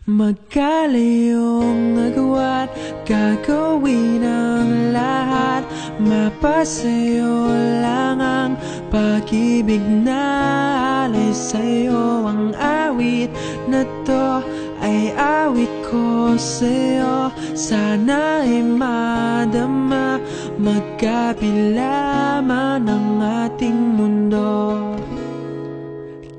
Magkalayong nagawa't gagawin ang lahat. Mapasayo lang ang pag-ibig na alay sa'yo. Ang awit na to ay awit ko sa'yo. Sana ay madama, magkabila man ang ating mundo.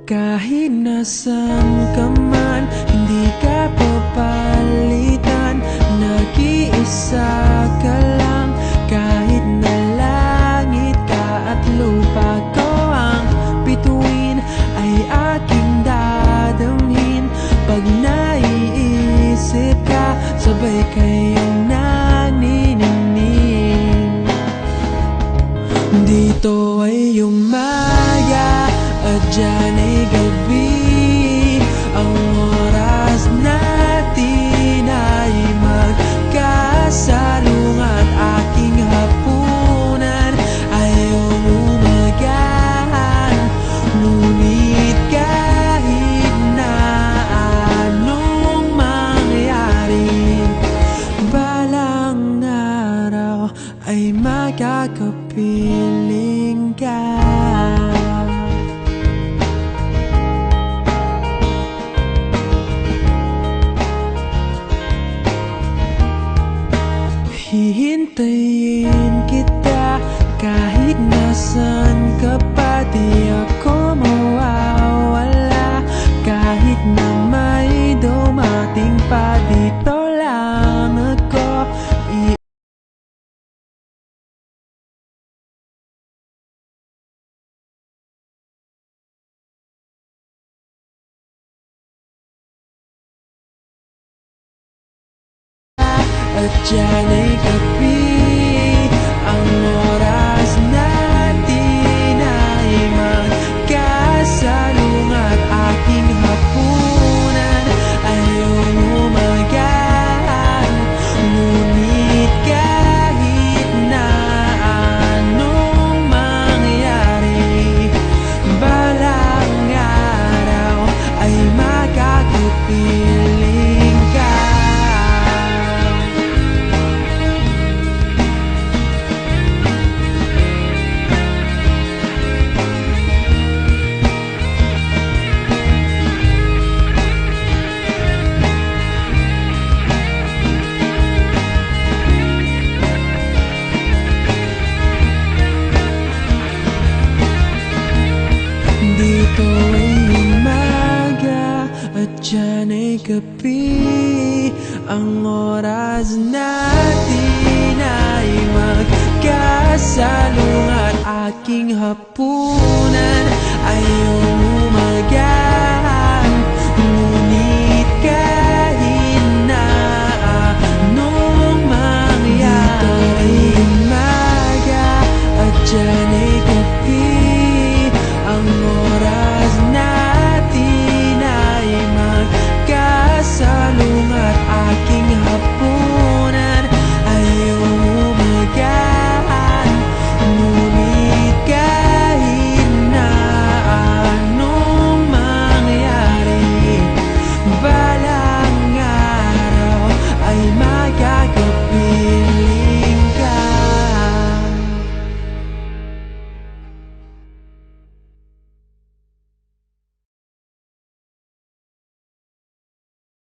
Kahit nasan ka man, hindi ka papalitan. Nag-iisa ka lang, kahit na langit ka at lupa ko ang bituin, ay aking dadamhin. Pag naiisip ka, sabay kayong naniningning. Dito ay umaga at dyan ay gabi. Ang oras natin ay magkasalung at aking hapunan ay umagahan. Ngunit kahit na anong mangyari, balang araw ay magkakapiling ka. Hihintayin kita kahit nasan ka pa. Di ako mawawala kahit na may dumating pa. Dito lang ako at dyan ay gabi. Ang oras natin ay magkasalung at aking hapunan ay umagahan. Ngunit kahit na anong mangyari, balang araw ay magkakapiling ka. Dito ay umaga at dyan ay gabi. Ang oras natin ay magkasalung at aking hapunan ay umaga.